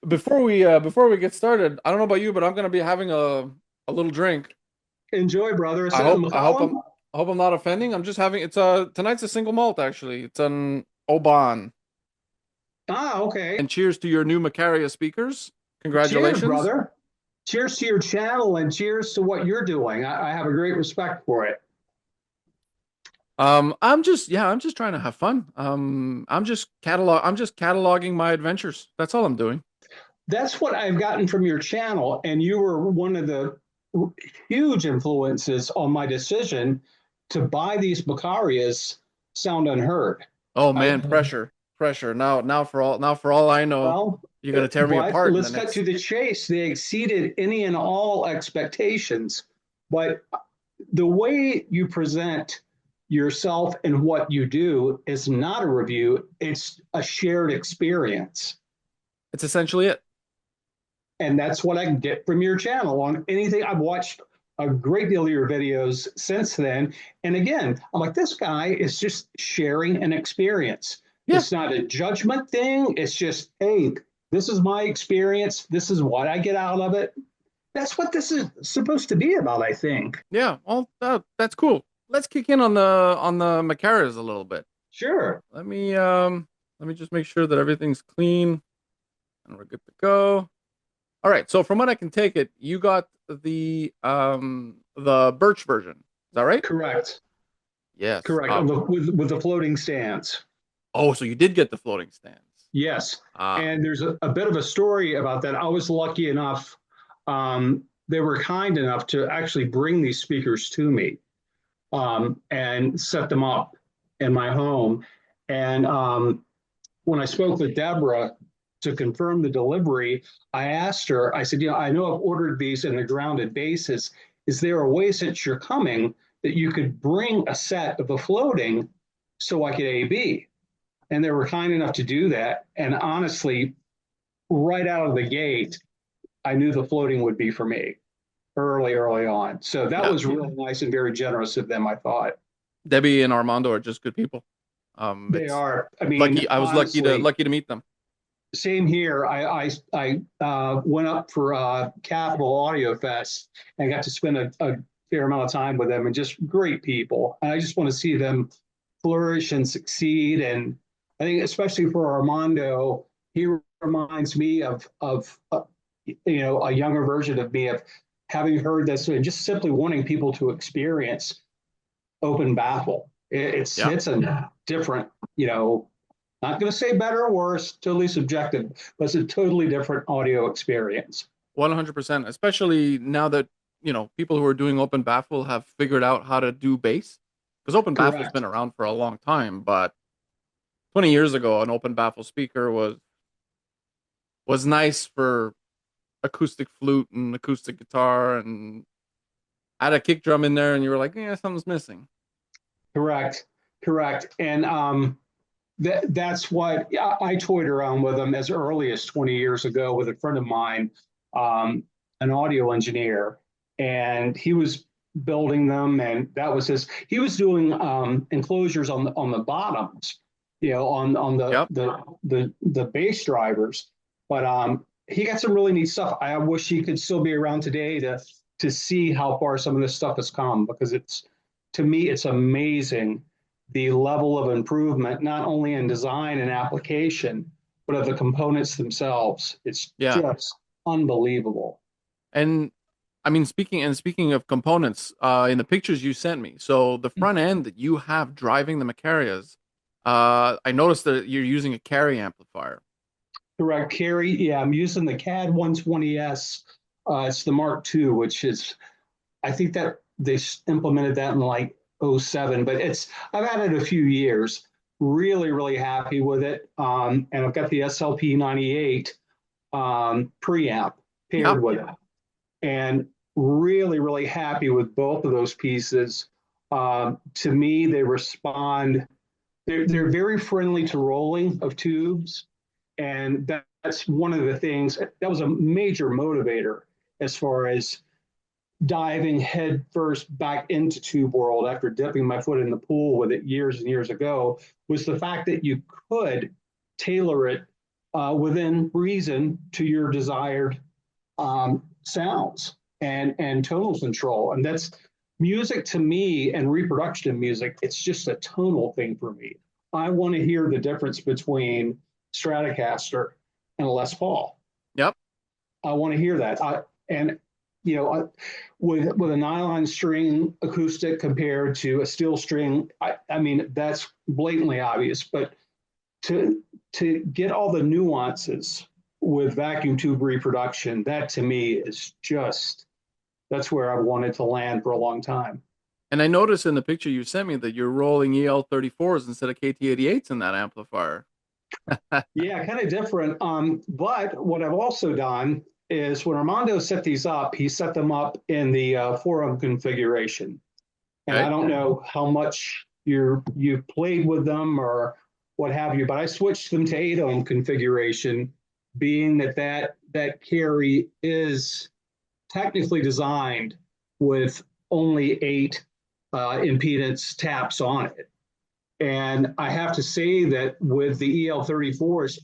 Before we get started, I don't know about you, but I'm gonna be having a little drink. Enjoy, brother. Is I that a hope I hope Macallan? I'm I hope I'm not offending. I'm just having tonight's a single malt actually. It's an Oban. Ah, okay. And cheers to your new Macaria speakers. Cheers, Congratulations. brother. Cheers to your channel and cheers to what you're doing. I have a great respect for it. I'm just trying to have fun. I'm just cataloging my adventures. That's all I'm doing. That's what I've gotten from your channel, and you were one of the huge influences on my decision to buy these Macarias Sound Unheard. Oh I man, pressure. Now for all I know, Well, you're gonna tear me but apart in the let's cut to next. the chase. They exceeded any and all expectations, but the way you present yourself and what you do is not a review, it's a shared experience. It's essentially it. And that's what I can get from your channel on anything. I've watched a great deal of your videos since then. And again, I'm like, this guy is just sharing an experience. Yeah, It's not a judgment thing. It's just, hey, this is my experience. This is what I get out of it. That's what this is supposed to be about, I think. yeah. Well, that's cool. Let's kick in on the Macaras a little bit. Sure. Let me let me just make sure that everything's clean and we're good to go. All right. So from what I can take it, you got the birch version. Is that right? Correct. Yes. Correct. With the floating stands. Oh, so you did get the floating stands. Yes. Ah, And there's a bit of a story about that. I was lucky enough. They were kind enough to actually bring these speakers to me and set them up in my home. And when I spoke with Deborah to confirm the delivery, I asked her, I said, I know I've ordered these in a grounded basis. Is there a way since you're coming that you could bring a set of the floating so I could AB? And they were kind enough to do that. And honestly, right out of the gate, I knew the floating would be for me early on. So that yeah. was really nice and very generous of them, I thought. Debbie and Armando are just good people. They It's are. I lucky. mean, I was honestly, lucky to meet them. same here. I went up for Capital Audio Fest and got to spend a fair amount of time with them and just great people. And I just want to see them flourish and succeed. And I think especially for Armando, he reminds me of a younger version of me of having heard this and just simply wanting people to experience open baffle. Yeah, It's a different, not going to say better or worse, totally subjective, but it's a totally different audio experience. 100%. Especially now that people who are doing open baffle have figured out how to do bass. Because open baffle's been Correct. around for a long time, but 20 years ago, an open baffle speaker was nice for acoustic flute and acoustic guitar, and add a kick drum in there, and you were like, yeah, something's missing. Correct. Correct. And that's what I toyed around with them as early as 20 years ago with a friend of mine, an audio engineer, and he was building them, and that was he was doing enclosures on the bottoms, on Yep. the bass drivers. But he got some really neat stuff. I wish he could still be around today to see how far some of this stuff has come because it's to me it's amazing the level of improvement, not only in design and application, but of the components themselves. It's Yeah. just unbelievable. And I mean, speaking of components, in the pictures you sent me, so the front end that you have driving the Macarias, I noticed that you're using a carry amplifier. Correct, Carrie. Yeah, I'm using the CAD 120S. It's the Mark II, which is, I think that they implemented that in like '07, but I've had it a few years. Really, really happy with it. And I've got the SLP 98 preamp Yeah. paired with it. And really, really happy with both of those pieces. To me, they respond. They're very friendly to rolling of tubes, and that's one of the things that was a major motivator as far as diving head first back into tube world after dipping my foot in the pool with it years and years ago was the fact that you could tailor it within reason to your desired sounds and tonal control. And that's music to me, and reproduction of music. It's just a tonal thing for me. I want to hear the difference between Stratocaster and a Les Paul. Yep. I want to hear that. And you know, with a nylon string acoustic compared to a steel string, I mean that's blatantly obvious. But to get all the nuances with vacuum tube reproduction, that to me is just, that's where I've wanted to land for a long time. And I noticed in the picture you sent me that you're rolling EL34s instead of KT88s in that amplifier. Yeah, kind of different. But what I've also done is when Armando set these up, he set them up in the 4 ohm configuration. And I Okay. don't know how much you've played with them or what have you, but I switched them to 8 ohm configuration, being that carry is technically designed with only 8 impedance taps on it. And I have to say that with the EL34s,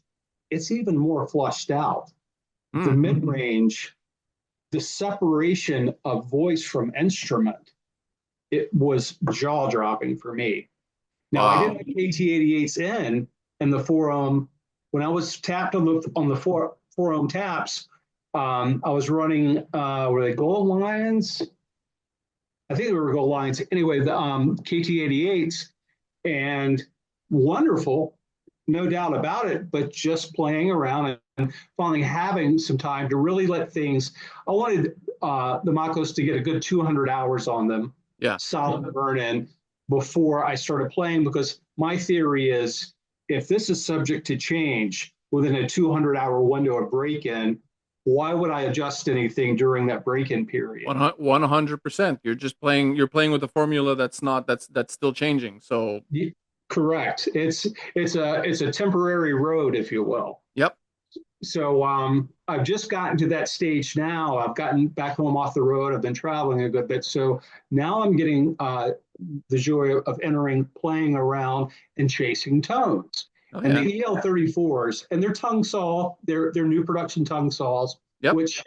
it's even more flushed out. The Mm. mid range, the separation of voice from instrument, it was jaw dropping for me. Now I did Wow. have KT88s in the 4 ohm. When I was tapped on the 4 ohm taps, I was running were they Gold Lions? I think they were Gold Lions. Anyway, the KT88s, and wonderful, no doubt about it. But just playing around and finally having some time to really let things. I wanted the Makos to get a good 200 hours on them, Yeah. solid burn in, before I started playing, because my theory is if this is subject to change within a 200-hour window of break-in, why would I adjust anything during that break-in period? 100%. You're playing with a formula that's still changing. So, Correct. It's a temporary road, if you will. yep. So I've just gotten to that stage now. I've gotten back home off the road. I've been traveling a good bit. So now I'm getting the joy of entering, playing around, and chasing tones. Oh And yeah. the EL34s, and their tongue saw, their new production tongue saws, Yep. which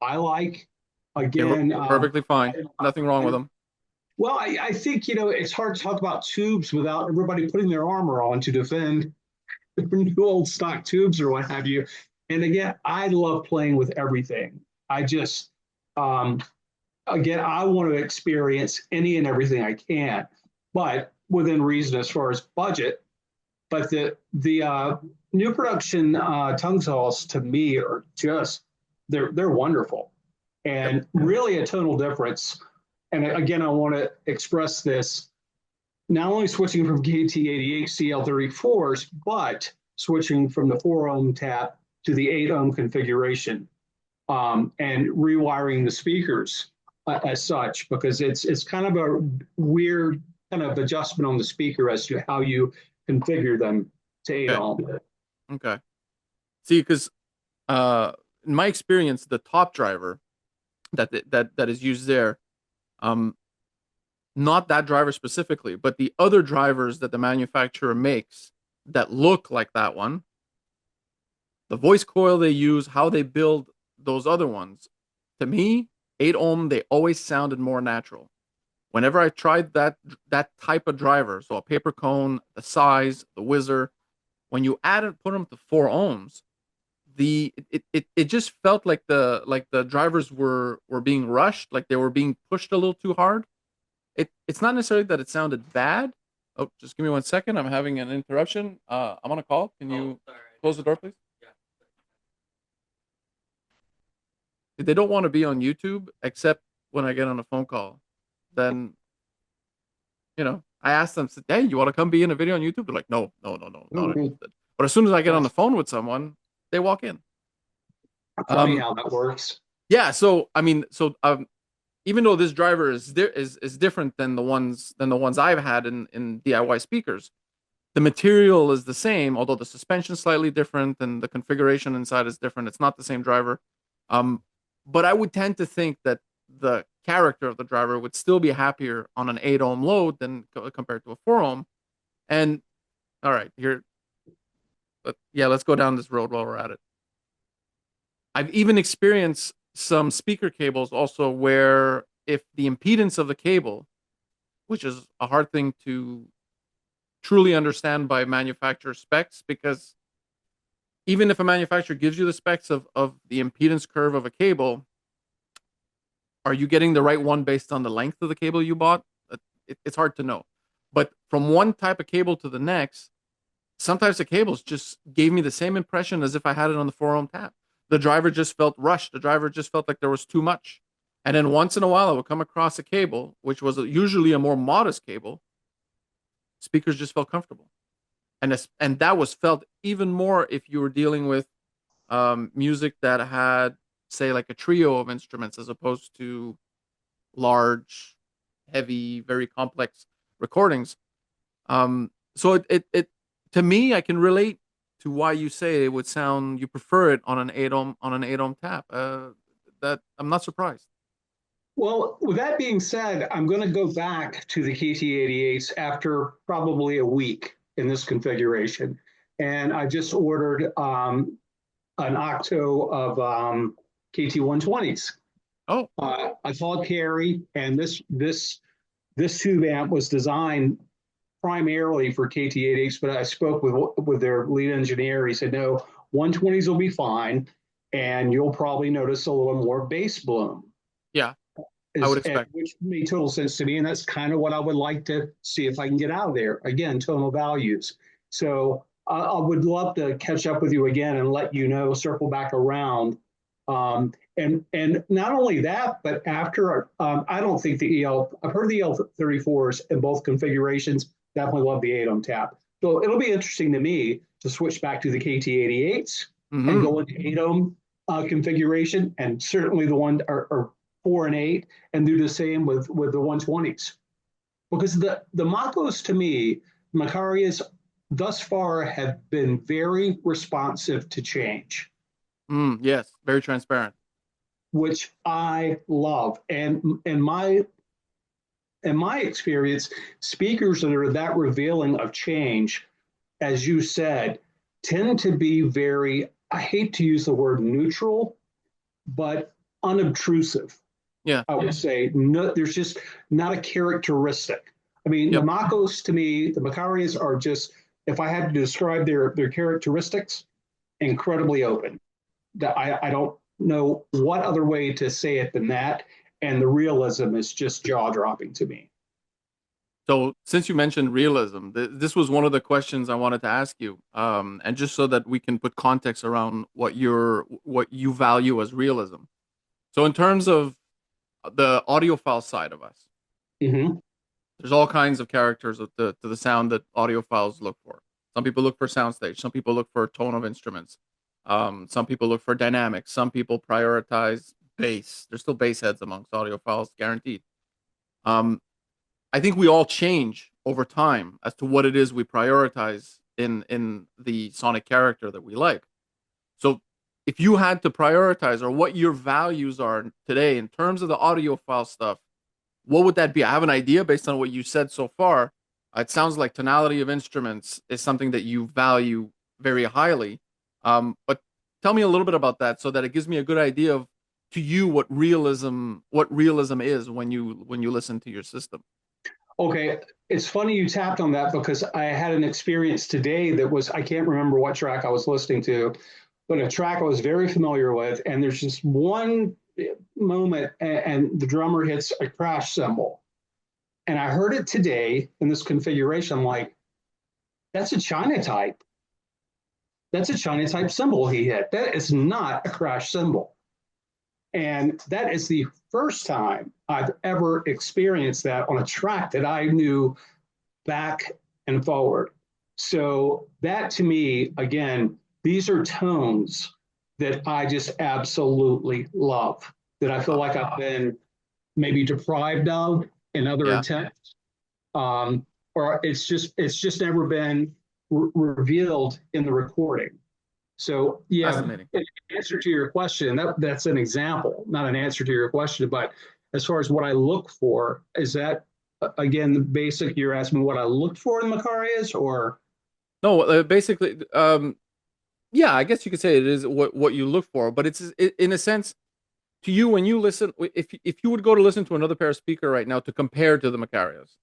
I like. They were Again, perfectly fine. Nothing wrong with them. well, I think, it's hard to talk about tubes without everybody putting their armor on to defend new old stock tubes or what have you. And again, I love playing with everything. I just, um, again, I want to experience any and everything I can, but within reason as far as budget. But the new production tongue saws to me are just, they're wonderful, Yep. and really a tonal difference. And again, I want to express this, not only switching from KT88 CL34s, but switching from the 4 ohm tap to the 8 ohm configuration, and rewiring the speakers as such, because it's kind of a weird kind of adjustment on the speaker as to how you configure them to 8 Okay. ohm. Okay. See, because uh, in my experience, the top driver that is used there, um, not that driver specifically, but the other drivers that the manufacturer makes that look like that one, the voice coil they use, how they build those other ones, to me, 8 ohm, they always sounded more natural. Whenever I tried that type of driver, so a paper cone, the size, the whizzer, when you put them to 4 ohms, it just felt like the drivers were being rushed, like they were being pushed a little too hard. It's not necessarily that it sounded bad. Oh, just give me 1 second. I'm having an interruption. I'm on a call. Can you close the door, please? They don't want to be on YouTube except when I get on a phone call. Then, I asked them, "Hey, you want to come be in a video on YouTube?" They're like, "No, no, no, no, not Mhm. interested." But as soon as I get on the That's phone with someone, they walk in. funny Um, how that works. yeah. So I mean, even though this driver is different than the ones I've had in DIY speakers, the material is the same, although the suspension is slightly different and the configuration inside is different. It's not the same driver. Um, but I would tend to think that the character of the driver would still be happier on an 8 ohm load than compared to a 4 ohm. And all right, here, Yeah, let's go down this road while we're at it. I've even experienced some speaker cables also where if the impedance of the cable, which is a hard thing to truly understand by manufacturer specs, because even if a manufacturer gives you the specs of the impedance curve of a cable, are you getting the right one based on the length of the cable you bought? It's hard to know. But from one type of cable to the next, some types of cables just gave me the same impression as if I had it on the 4 ohm tap. The driver just felt rushed. The driver just felt like there was too much. And then once in a while, I would come across a cable, which was usually a more modest cable. Speakers just felt comfortable. And that was felt even more if you were dealing with music that had, say, like a trio of instruments as opposed to large, heavy, very complex recordings. So it to me, I can relate to why you say it would sound you prefer it on an 8 ohm tap. That I'm not surprised. Well, with that being said, I'm going to go back to the KT88s after probably a week in this configuration. And I just ordered an octo of KT120s. Oh, I called Carrie, and this tube amp was designed primarily for KT88s, but I spoke with their lead engineer. He said, no, 120s will be fine, and you'll probably notice a little more bass bloom, yeah, I would expect. which made total sense to me. And that's kind of what I would like to see if I can get out of there. Again, tonal values. So I would love to catch up with you again and let you know, circle back around. And not only that, but after I don't think I've heard the EL34s in both configurations. Definitely love the 8 ohm tap. So it'll be interesting to me to switch back to the KT88s and Hmm. go into 8 ohm configuration, and certainly the one or 4 and 8, and do the same with the 120s. Because the Macos to me, Macarias thus far have been very responsive to change, Yes, very transparent. which I love. And in my experience, speakers that are that revealing of change, as you said, tend to be very, I hate to use the word neutral, but unobtrusive. Yeah. I would say no, there's just not a characteristic. I mean, the Yep. Makos to me, the Macarias are just, if I had to describe their characteristics, incredibly open. That I don't know what other way to say it than that. And the realism is just jaw dropping to me. So since you mentioned realism, this was one of the questions I wanted to ask you, and just so that we can put context around what you value as realism. So in terms of the audiophile side of us, Mm-hmm. there's all kinds of characters to the sound that audiophiles look for. Some people look for soundstage. Some people look for tone of instruments. Some people look for dynamics. Some people prioritize bass. There's still bass heads amongst audiophiles, guaranteed. Um, I think we all change over time as to what it is we prioritize in the sonic character that we like. So if you had to prioritize or what your values are today in terms of the audiophile stuff, what would that be? I have an idea based on what you said so far. It sounds like tonality of instruments is something that you value very highly. But tell me a little bit about that so that it gives me a good idea of to you what realism is when you listen to your system. Okay, it's funny you tapped on that because I had an experience today that was, I can't remember what track I was listening to, but a track I was very familiar with. And there's just one moment, and the drummer hits a crash cymbal. And I heard it today in this configuration. I'm like, that's a China type. That's a China type cymbal he hit. That is not a crash cymbal. And that is the first time I've ever experienced that on a track that I knew back and forward. So that to me, again, these are tones that I just absolutely love, that I feel like I've been maybe deprived of in other Yeah, attempts. Or it's just never been revealed in the recording. So yeah, fascinating. in answer to your question, that's an example, not an answer to your question, but as far as what I look for, is that again the basic? You're asking what I looked for in Macarius, or No, basically, Yeah, I guess you could say it is what you look for, but in a sense to you when you listen. If you would go to listen to another pair of speaker right now to compare to the Macarias,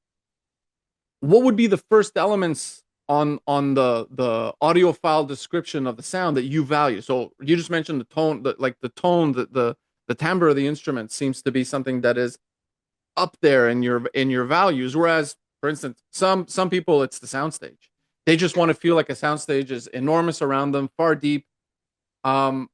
what would be the first elements on the audio file description of the sound that you value? So you just mentioned the tone, the tone, the timbre of the instrument seems to be something that is up there in your values. Whereas, for instance, some people it's the soundstage. They just want to feel like a soundstage is enormous around them, far deep. Um,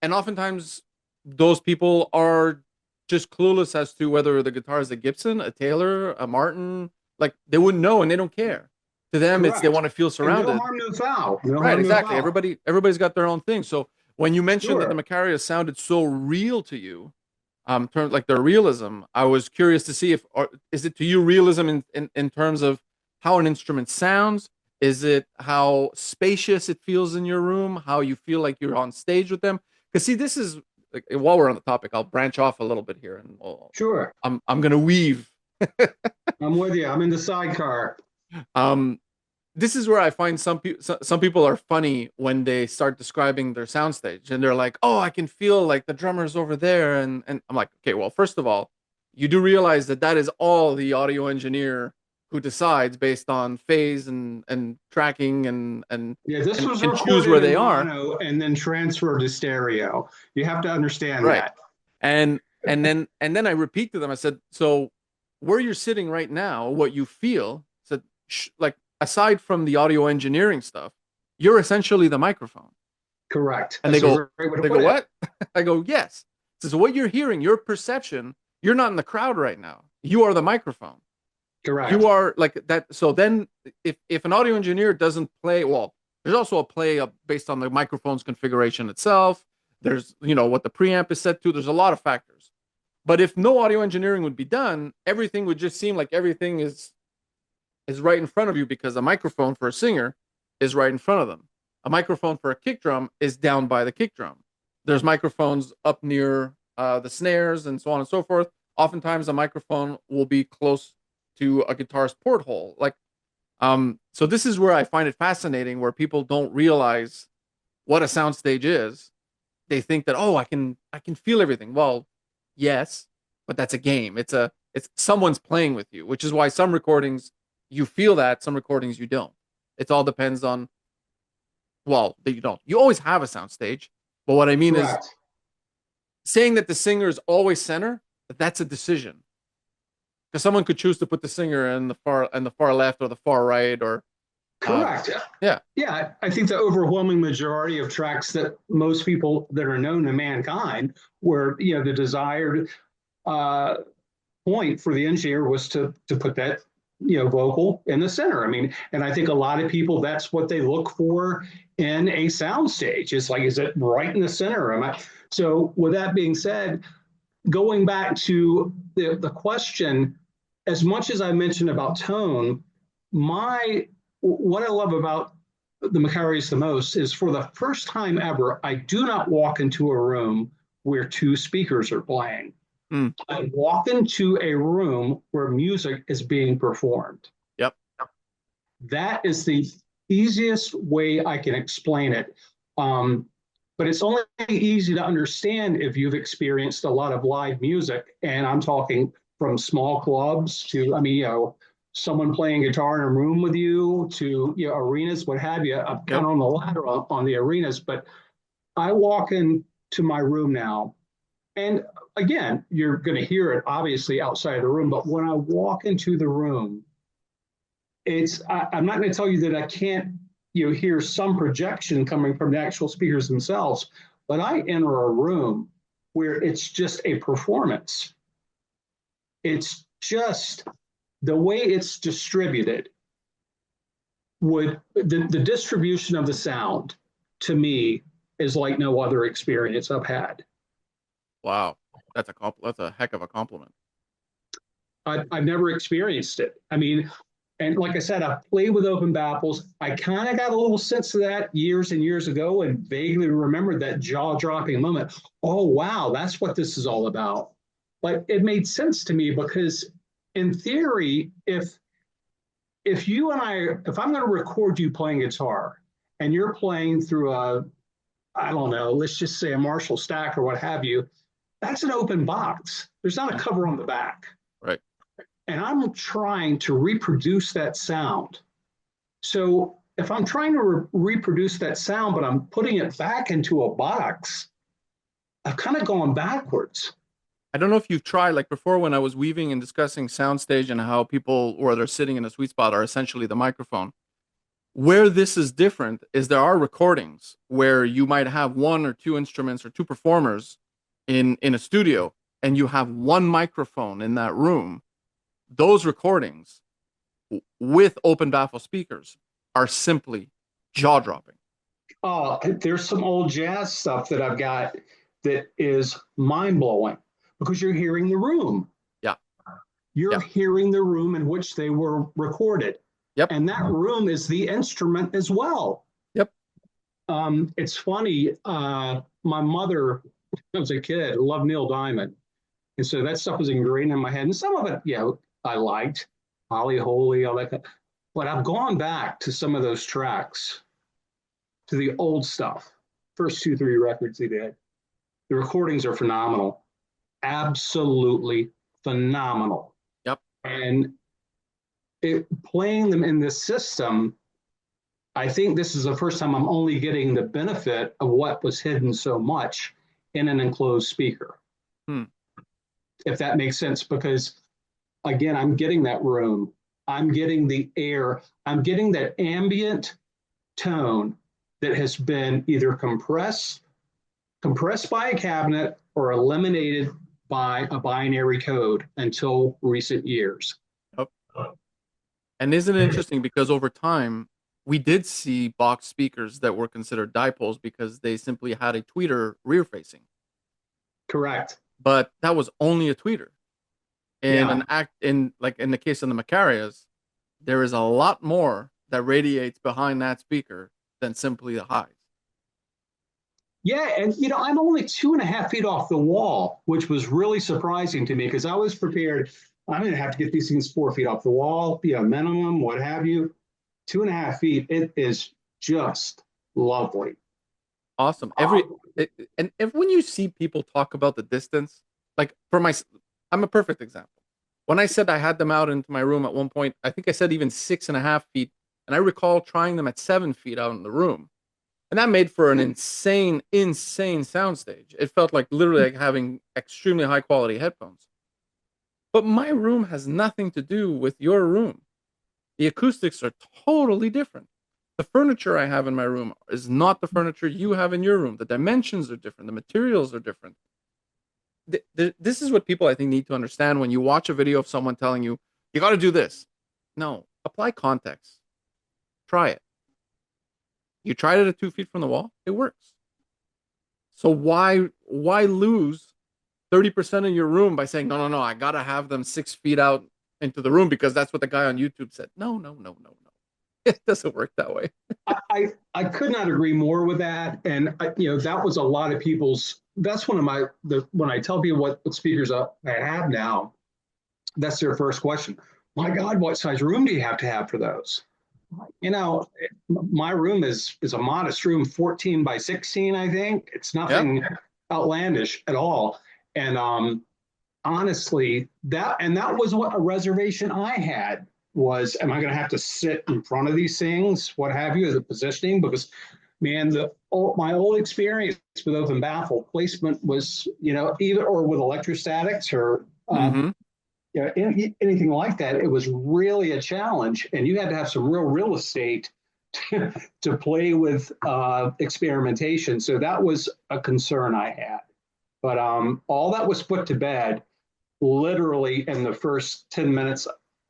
and oftentimes those people are just clueless as to whether the guitar is a Gibson, a Taylor, a Martin. Like they wouldn't know and they don't care. To them, it's they Correct. want to feel And no surrounded. harm, no foul. No Right, harm, no exactly. foul. Everybody's got their own thing. So when you mentioned that the Sure. Macaria sounded so real to you, terms like their realism, I was curious to see if or, is it to you realism in terms of how an instrument sounds? Is it how spacious it feels in your room? How you feel like you're on stage with them? Because see, this is like, while we're on the topic, I'll branch off a little bit here, and Sure. I'm gonna weave. I'm with you. I'm in the sidecar. Um, this is where I find some people are funny when they start describing their soundstage and they're like, "Oh, I can feel like the drummer's over there," and I'm like, "Okay, well, first of all, you do realize that that is all the audio engineer who decides based on phase and tracking Yeah, this and was can choose where recorded they in are, mono and then transferred to stereo. You have to understand right?" that. And then I repeat to them, I said, "So where you're sitting right now, what you feel, said like aside from the audio engineering stuff, you're essentially the microphone." Correct. And they That's a go, great way to they go, put it. "What?" I go, "Yes." So what you're hearing, your perception, you're not in the crowd right now. You are the microphone. You Correct. are like that. So then if an audio engineer doesn't play, well, there's also a play based on the microphone's configuration itself. There's, what the preamp is set to. There's a lot of factors. But if no audio engineering would be done, everything would just seem like everything is right in front of you because a microphone for a singer is right in front of them. A microphone for a kick drum is down by the kick drum. There's microphones up near the snares and so on and so forth. Oftentimes, a microphone will be close to a guitar's porthole. So this is where I find it fascinating, where people don't realize what a soundstage is. They think that, oh, I can feel everything. Well, yes, but that's a game. It's someone's playing with you, which is why some recordings you feel that, some recordings you don't. It all depends on, well, that you don't. You always have a soundstage, but what I mean is Correct. saying that the singer is always center, that's a decision. Because someone could choose to put the singer in the far left or the far right or um Correct. yeah. Yeah, I think the overwhelming majority of tracks that most people that are known to mankind were, the desired uh, point for the engineer was to put that vocal in the center. I mean, and I think a lot of people that's what they look for in a soundstage. It's like, is it right in the center? Am I? So with that being said, going back to the question, as much as I mentioned about tone, my what I love about the Macarius the most is for the first time ever, I do not walk into a room where two speakers are playing. Mm, I walk into a room where music is being performed. yep. That is the easiest way I can explain it. Um, but it's only easy to understand if you've experienced a lot of live music. And I'm talking from small clubs to, I mean, someone playing guitar in a room with you to, arenas, what have you. I'm kind Yep. of on the ladder on the arenas, but I walk into my room now. And again, you're going to hear it obviously outside the room, but when I walk into the room, I'm not going to tell you that I can't hear some projection coming from the actual speakers themselves, but I enter a room where it's just a performance. It's just the way it's distributed would the distribution of the sound to me is like no other experience I've had. Wow. That's a heck of a compliment. I've never experienced it. I mean, and like I said, I played with open baffles. I kind of got a little sense of that years and years ago and vaguely remembered that jaw dropping moment. Oh, wow, that's what this is all about. But it made sense to me because in theory, if I'm going to record you playing guitar and you're playing through a, I don't know, let's just say a Marshall stack or what have you, that's an open box. There's not a cover on the back. Right. And I'm trying to reproduce that sound. So if I'm trying to reproduce that sound, but I'm putting it back into a box, I've kind of gone backwards. I don't know if you've tried, like before when I was weaving and discussing soundstage and how people, or they're sitting in a sweet spot, are essentially the microphone. Where this is different is there are recordings where you might have one or two instruments or two performers in a studio, and you have one microphone in that room. Those recordings with open baffle speakers are simply jaw dropping. Oh, there's some old jazz stuff that I've got that is mind blowing because you're hearing the room. Yeah. You're Yeah. hearing the room in which they were recorded. Yep. And that room is the instrument as well. Yep. It's funny. My mother, as a kid, loved Neil Diamond. And so that stuff was ingrained in my head. And some of it, I liked Holly Holy, all that. But I've gone back to some of those tracks, to the old stuff, first two, three records he did. The recordings are phenomenal, absolutely phenomenal. Yep. And playing them in this system, I think this is the first time I'm only getting the benefit of what was hidden so much in an enclosed speaker. If that makes sense, because again, I'm getting that room, I'm getting the air, I'm getting that ambient tone that has been either compressed by a cabinet or eliminated by a binary code until recent years. Yep. And isn't it interesting because over time we did see box speakers that were considered dipoles because they simply had a tweeter rear facing. Correct. But that was only a tweeter. And Yeah. in the case of the Macarias, there is a lot more that radiates behind that speaker than simply the highs. Yeah, and I'm only 2.5 feet off the wall, which was really surprising to me because I was prepared. I'm going to have to get these things 4 feet off the wall, minimum, what have you. 2.5 feet, it is just lovely. Awesome. When you see people talk about the distance, like I'm a perfect example. When I said I had them out into my room at one point, I think I said even 6.5 feet, and I recall trying them at 7 feet out in the room. And that made for an insane soundstage. It felt like literally like having extremely high quality headphones. But my room has nothing to do with your room. The acoustics are totally different. The furniture I have in my room is not the furniture you have in your room. The dimensions are different. The materials are different. This is what people I think need to understand when you watch a video of someone telling you, you got to do this. No, apply context. Try it. You tried it at 2 feet from the wall. It works. So why lose 30% of your room by saying, no, I got to have them 6 feet out into the room because that's what the guy on YouTube said. No. It doesn't work that way. I could not agree more with that. And, that was a lot of people's, that's one of when I tell people what speakers I have now, that's their first question. My God, what size room do you have to have for those? My room is a modest room, 14 by 16, I think. It's nothing outlandish at all. And honestly, that was what a reservation I had was, am I going to have to sit in front of these things, what have you, the positioning? Because, man, my old experience with open baffle placement was, either or with electrostatics or anything like that, it was really a challenge, and you had to have some real estate to play with experimentation. So that was a concern I had. But all that was put to bed literally in the first 10 minutes.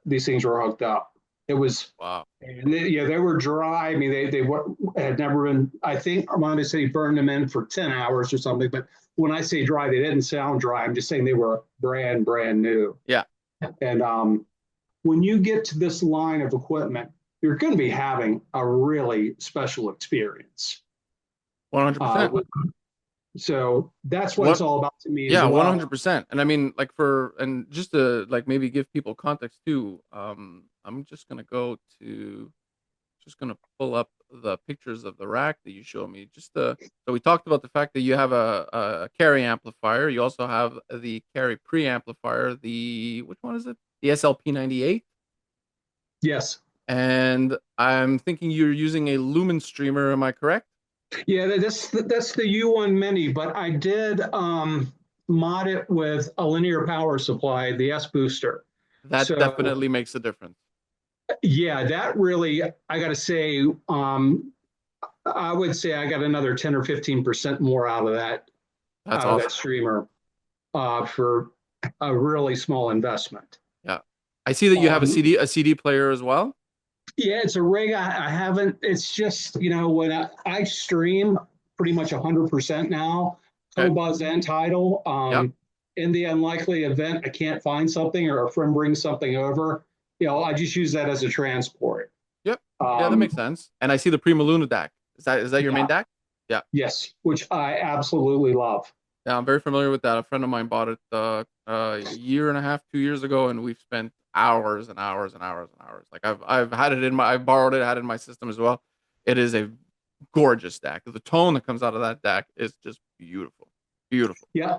These things were hooked up. It was wow. And they were dry. I mean, they had never been. I think Armando said he burned them in for 10 hours or something. But when I say dry, they didn't sound dry. I'm just saying they were brand new. Yeah. And when you get to this line of equipment, you're going to be having a really special experience. 100%. So that's what it's all about to me. Yeah, as well. 100%. And I mean, and just to maybe give people context too, I'm just gonna pull up the pictures of the rack that you showed me. So we talked about the fact that you have a carry amplifier. You also have the carry pre-amplifier. The which one is it? The SLP 98. Yes. And I'm thinking you're using a lumen streamer. Am I correct? Yeah, that's the U1 Mini, but I did mod it with a linear power supply, the S booster. That So definitely makes a difference. yeah, that really, I got to say, I would say I got another 10 or 15% more That's out of that awesome. streamer for a really small investment. Yeah. I see that you have Um, a CD player as well. yeah, it's a rig I haven't. It's just when I stream pretty much 100% now, Okay. Cobuzz and Tidal. Yep. In the unlikely event I can't find something or a friend brings something over, I just use that as a transport. Yep. Yeah, that Um, makes sense. And I see the Prima Luna DAC. Is that your main yeah, DAC? Yeah. yes, which I absolutely love. Yeah, I'm very familiar with that. A friend of mine bought it a year and a half, 2 years ago, and we've spent hours and hours and hours and hours. Like I've had it in my I've borrowed it, had it in my system as well. It is a gorgeous DAC. The tone that comes out of that DAC is just beautiful. Beautiful. Yeah,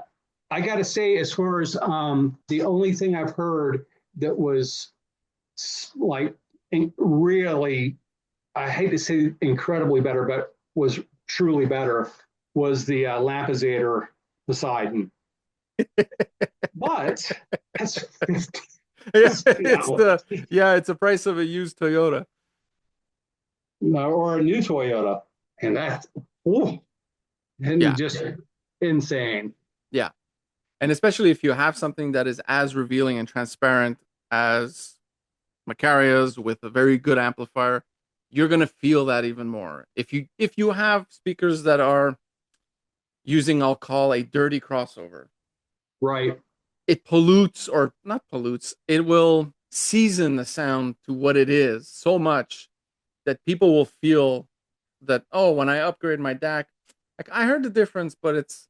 I got to say, as far as the only thing I've heard that was like really, I hate to say incredibly better, but was truly better, was the Lampizator Poseidon. But that's Yeah, $50, it's the price of a used Toyota. or a new Toyota, and that, ooh, and Yeah. just insane. Yeah. And especially if you have something that is as revealing and transparent as Macaria's with a very good amplifier, you're gonna feel that even more. If you have speakers that are using, I'll call a dirty crossover, Right. it pollutes or not pollutes, it will season the sound to what it is so much that people will feel that, oh, when I upgrade my DAC, like I heard the difference, but it's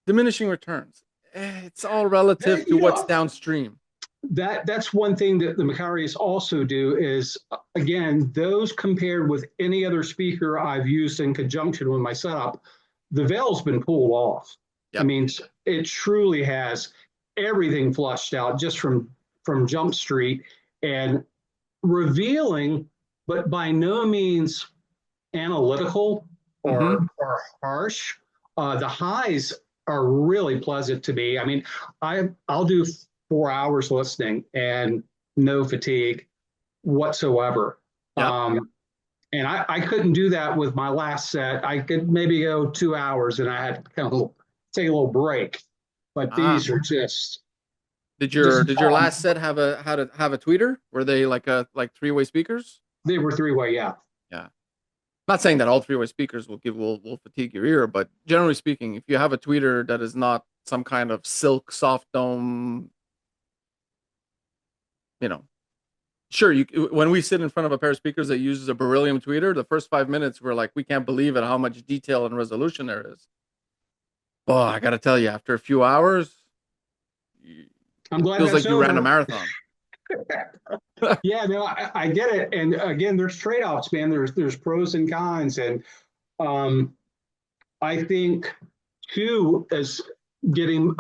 diminishing returns. It's all relative to You what's know, downstream. that's one thing that the Macarius also do is, again, those compared with any other speaker I've used in conjunction with my setup, the veil's been pulled off. I Yep. mean, it truly has everything flushed out just from Jump Street and revealing, but by no means analytical Mm-hmm. or harsh. The highs are really pleasant to me. I mean, I'll do 4 hours listening and no fatigue whatsoever. Yep. And I couldn't do that with my last set. I could maybe go 2 hours and I had to kind of take a little break. But Ah. these are just Did your last set have a tweeter? Were they like three-way speakers? they were three-way, yeah. Yeah. Not saying that all three-way speakers will fatigue your ear, but generally speaking, if you have a tweeter that is not some kind of silk soft dome, you know, sure, you when we sit in front of a pair of speakers that uses a beryllium tweeter, the first 5 minutes we're like, we can't believe it how much detail and resolution there is. Oh, I gotta tell you, after a few hours, I'm it glad feels that's like you ran a over. marathon. Yeah, no, I get it. And again, there's trade-offs, man. There's pros and cons. And um, I think too, as getting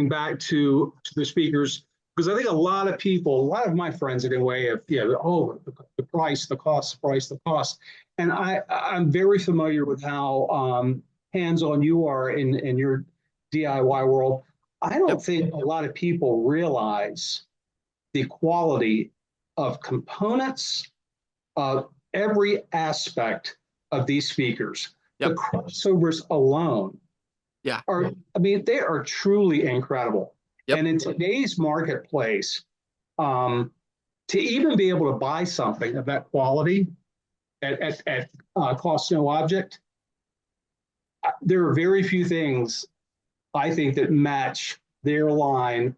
back to the speakers, because I think a lot of people, a lot of my friends anyway, have the price, the cost, the price, the cost, and I'm very familiar with how hands-on you are in your DIY world. I Yep. don't think a lot of people realize the quality of components of every aspect of these speakers. The Yep. crossovers alone Yeah. are, I mean, they are truly incredible. Yep. And in today's marketplace, um, to even be able to buy something of that quality at cost no object, there are very few things I think that match their line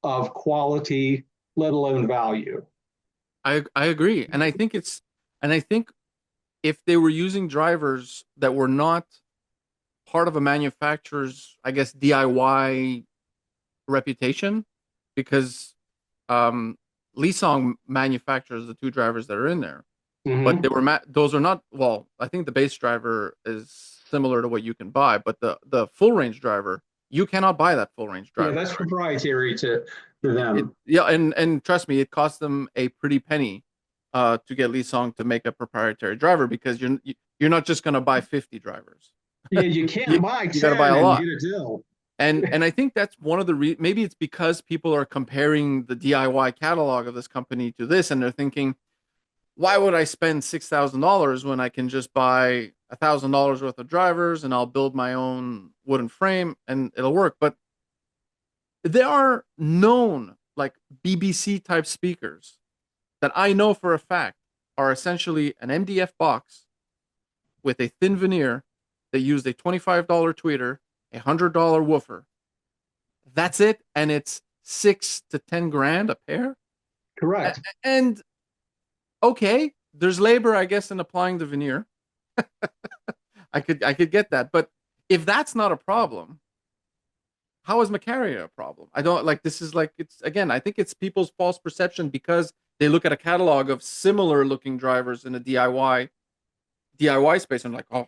of quality, let alone value. I agree. And I think if they were using drivers that were not part of a manufacturer's, I guess, DIY reputation, because um Lee Song manufactures the two drivers that are in there. but Hmm. those are not, well, I think the bass driver is similar to what you can buy, but the full range driver, you cannot buy that full range Yeah, driver that's direct. proprietary to them. Yeah, and trust me, it costs them a pretty penny to get Lee Song to make a proprietary driver, because you're not just going to buy 50 drivers. Yeah, you you can't buy you got to buy 10 a and lot. get a deal. And I think that's one of the maybe it's because people are comparing the DIY catalog of this company to this, and they're thinking, why would I spend $6,000 when I can just buy $1,000 worth of drivers and I'll build my own wooden frame and it'll work? But there are known like BBC type speakers that I know for a fact are essentially an MDF box with a thin veneer that used a $25 tweeter, $100 woofer. That's it, and it's 6 to 10 grand a pair. Correct. And okay, there's labor, I guess, in applying the veneer. I could get that, but if that's not a problem, how is Macaria a problem? I don't like this is like it's again, I think it's people's false perception because they look at a catalog of similar looking drivers in a DIY space and like, oh,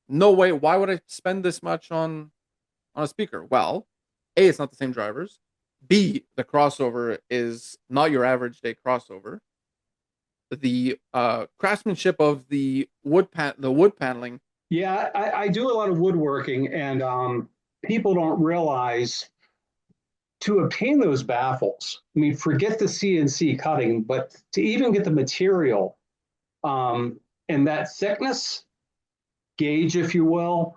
no way, why would I spend this much on a speaker? Well, A, it's not the same drivers. B, the crossover is not your average day crossover. The craftsmanship of the wood paneling. Yeah, I do a lot of woodworking, and people don't realize to obtain those baffles. I mean, forget the CNC cutting, but to even get the material and that thickness gauge, if you will,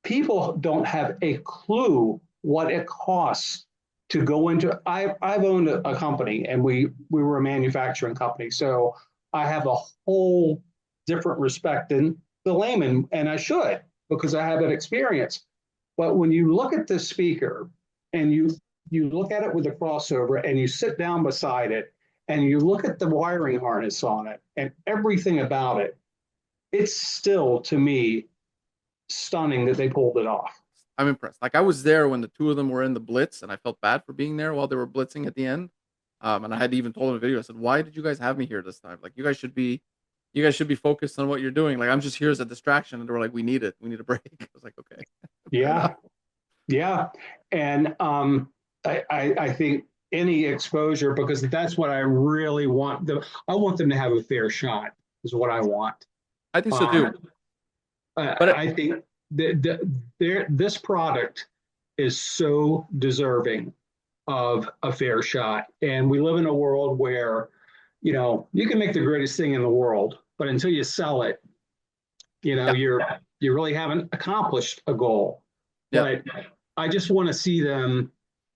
people don't have a clue what it costs to go into. I've owned a company, and we were a manufacturing company, so I have a whole different respect than the layman, and I should, because I have that experience. But when you look at this speaker and you look at it with the crossover and you sit down beside it and you look at the wiring harness on it and everything about it, it's still to me stunning that they pulled it off. I'm impressed. Like I was there when the two of them were in the blitz, and I felt bad for being there while they were blitzing at the end. And I had even told them in a video. I said, "Why did you guys have me here this time? Like you guys should be focused on what you're doing. Like I'm just here as a distraction." And they were like, "We need it. We need a break." I was like, "Okay, fair enough." Yeah, yeah, and I think any exposure, because that's what I really want them. I want them to have a fair shot. Is what I want. I think so too. Um, But I think that this product is so deserving of a fair shot, and we live in a world where you can make the greatest thing in the world, but until you sell it, yeah, you really haven't accomplished a goal. yeah, But I just want to see them.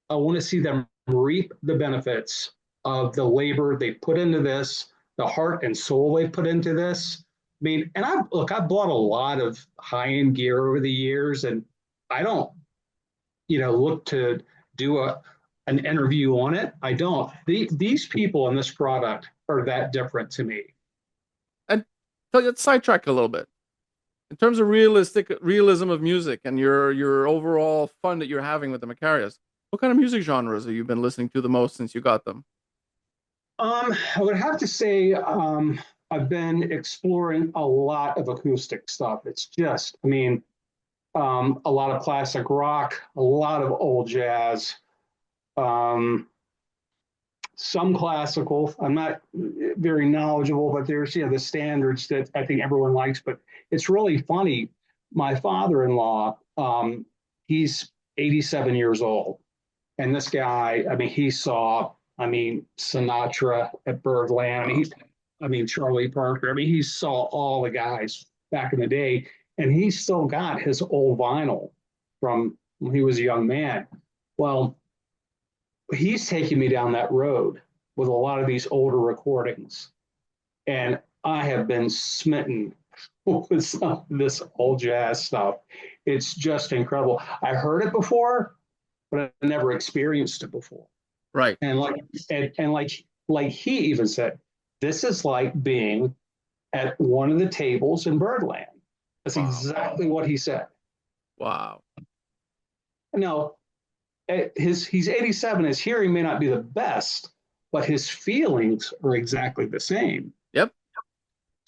I want to see them reap the benefits of the labor they put into this, the heart and soul they put into this. I mean, and I bought a lot of high end gear over the years, and I don't, look to do an interview on it. I don't. These people in this product are that different to me. and so let's sidetrack a little bit in terms of realism of music and your overall fun that you're having with the Macarias. What kind of music genres have you been listening to the most since you got them? I would have to say I've been exploring a lot of acoustic stuff. It's just, I mean, a lot of classic rock, a lot of old jazz, um, some classical. I'm not very knowledgeable, but there's the standards that I think everyone likes. But it's really funny. My father-in-law, he's 87 years old, and this guy, I mean, he saw, I mean, Sinatra at Birdland. Oh, I mean, Charlie Parker. I mean, he saw all the guys back in the day, and he still got his old vinyl from when he was a young man. Well, he's taking me down that road with a lot of these older recordings, and I have been smitten with some of this old jazz stuff. It's just incredible. I heard it before, but I never experienced it before. right. And like he even said, this is like being at one of the tables in Birdland. That's Wow. exactly what he said. Wow. Now, he's 87. His hearing may not be the best, but his feelings are exactly the same. Yep.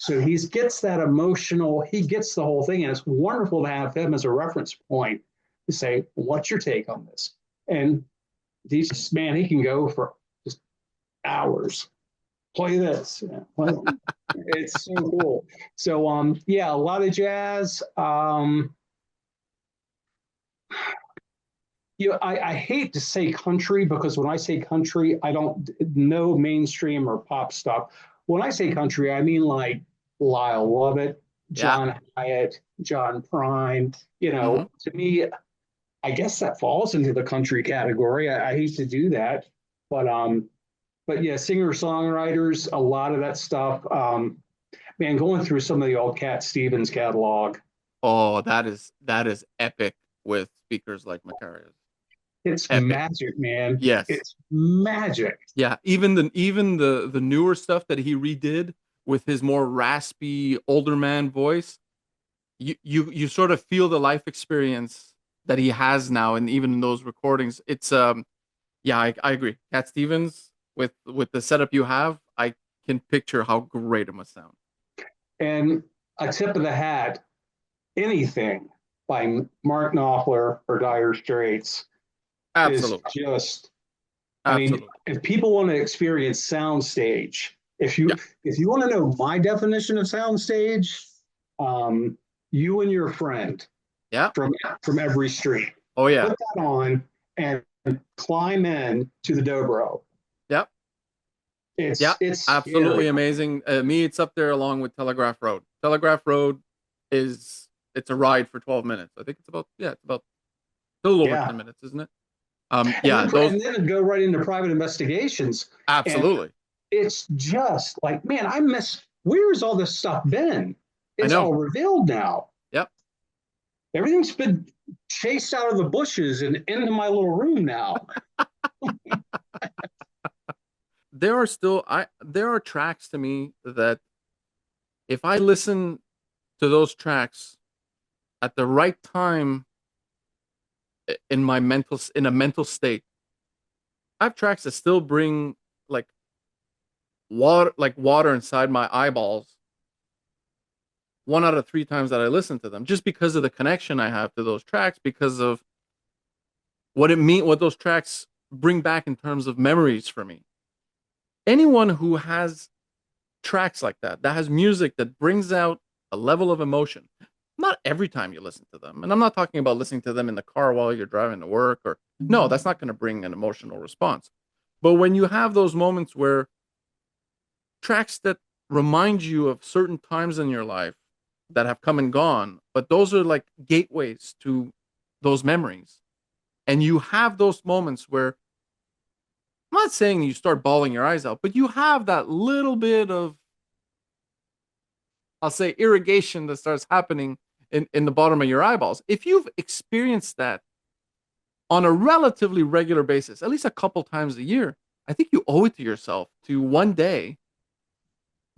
So he gets that emotional, he gets the whole thing. And it's wonderful to have him as a reference point to say, what's your take on this? And he's, man, he can go for just hours. Play this. It's so cool. So yeah, a lot of jazz. I hate to say country because when I say country, I don't know mainstream or pop stuff. When I say country, I mean like Lyle Lovett, Yeah. John Hyatt, John Prine. Hmm. To me, I guess that falls into the country category. I hate to do that, but yeah, singer songwriters, a lot of that stuff. Man, going through some of the old Cat Stevens catalog, Oh, that is epic with speakers like Macaria's. it's Epic. magic, man. Yes. It's magic. Yeah. Even the newer stuff that he redid with his more raspy older man voice, you sort of feel the life experience that he has now, and even in those recordings, it's yeah, I agree. Cat Stevens with the setup you have, I can picture how great it must sound. And a tip of the hat, anything by Mark Knopfler or Dire Straits is Absolutely. just, I mean, Absolutely. if people want to experience soundstage, if Yeah. you if you want to know my definition of soundstage, you and your friend Yeah. from from every street, Oh put yeah. that on and climb in to the dobro. Yeah. Yeah, It's absolutely scary. amazing. Me, it's up there along with Telegraph Road. Telegraph Road it's a ride for 12 minutes. I think it's about yeah, it's about a little over Yeah. 10 minutes, isn't it? And Yeah, then those and then go right into private investigations. And absolutely. it's just like, man, I miss, where's all this stuff been? I It's know. all revealed now. Yep. Everything's been chased out of the bushes and into my little room now. There are tracks to me that if I listen to those tracks at the right time in a mental state, I have tracks that still bring like water inside my eyeballs 1 out of 3 times that I listen to them, just because of the connection I have to those tracks, because of what those tracks bring back in terms of memories for me. Anyone who has tracks like that has music that brings out a level of emotion. Not every time you listen to them. And I'm not talking about listening to them in the car while you're driving to work or no, that's not going to bring an emotional response. But when you have those moments where tracks that remind you of certain times in your life that have come and gone, but those are like gateways to those memories. And you have those moments where I'm not saying you start bawling your eyes out, but you have that little bit of, I'll say, irrigation that starts happening in the bottom of your eyeballs. If you've experienced that on a relatively regular basis, at least a couple times a year, I think you owe it to yourself to one day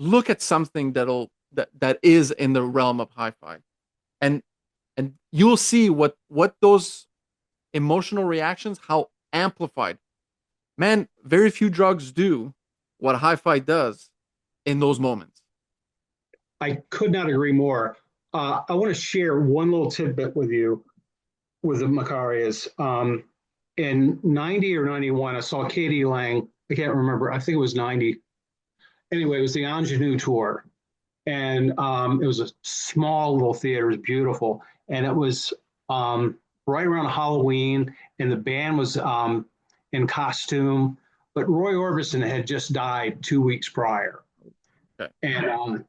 look at something that is in the realm of hi-fi, and you'll see what those emotional reactions, how amplified. Man, very few drugs do what hi-fi does in those moments. I could not agree more. I want to share one little tidbit with you with the Macarias. In 90 or 91, I saw Katie Lang. I can't remember. I think it was 90. Anyway, it was the Ingenue tour. And it was a small little theater. It was beautiful. And it was right around Halloween. And the band was in costume. But Roy Orbison had just died 2 weeks prior. Okay. And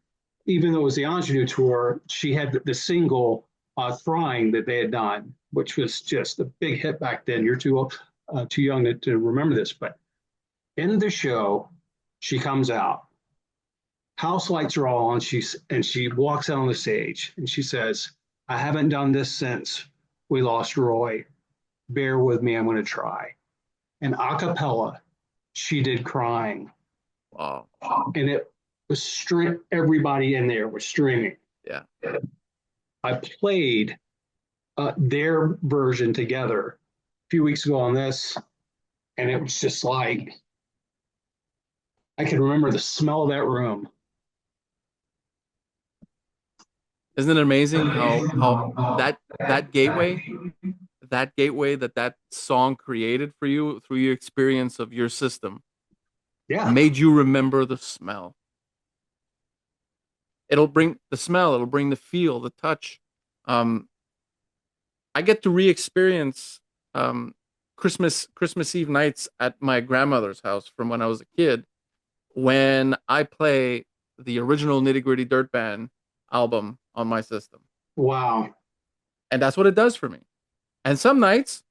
even though it was the Ingenue tour, she had the single Trying that they had done, which was just a big hit back then. You're too young to remember this, but in the show, she comes out. House lights are all on. She walks out on the stage and she says, "I haven't done this since we lost Roy. Bear with me. I'm going to try." And a cappella, she did Crying, Wow. and it was everybody in there was streaming. Yeah. I played their version together a few weeks ago on this, and it was just like, I can remember the smell of that room. Isn't it amazing how that gateway, that song created for you through your experience of your system Yeah. made you remember the smell. It'll bring the smell, it'll bring the feel, the touch. Um, I get to re-experience um, Christmas Eve nights at my grandmother's house from when I was a kid when I play the original Nitty Gritty Dirt Band album on my system, Wow. and that's what it does for me. And some nights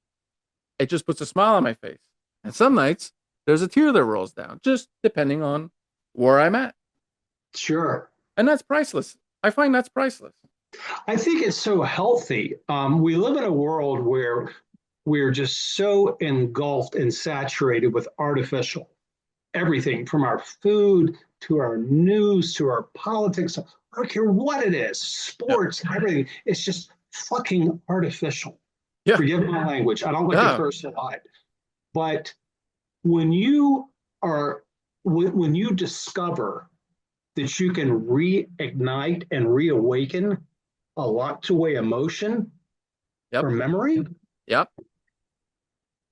it just puts a smile on my face, and some nights there's a tear that rolls down, just depending on where I'm at, Sure. and that's priceless. I find that's priceless. I think it's so healthy. We live in a world where we're just so engulfed and saturated with artificial everything from our food to our news to our politics. I don't care what it is, Yeah, sports, everything. It's just fucking artificial. yeah, Forgive my language. I don't like to yeah, curse a lot. But when you are, when you discover that you can reignite and reawaken a lot to way emotion yep, or memory, yep.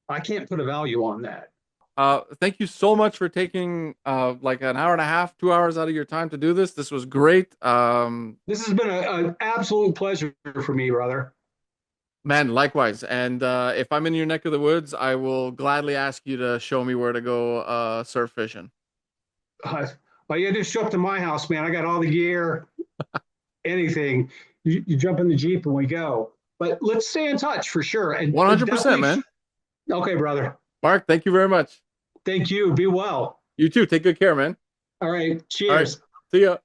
I can't put a value on that. Thank you so much for taking like an hour and a half, 2 hours out of your time to do this. This was great. This has been an absolute pleasure for me, brother. Man, likewise. And if I'm in your neck of the woods, I will gladly ask you to show me where to go surf fishing. Well, you just show up to my house, man. I got all the gear, anything. You jump in the Jeep and we go. But let's stay in touch for sure. And 100%, definitely, man. okay, brother. Mark, thank you very much. Thank you. Be well. You too. Take good care, man. All right. All right. Cheers. See ya.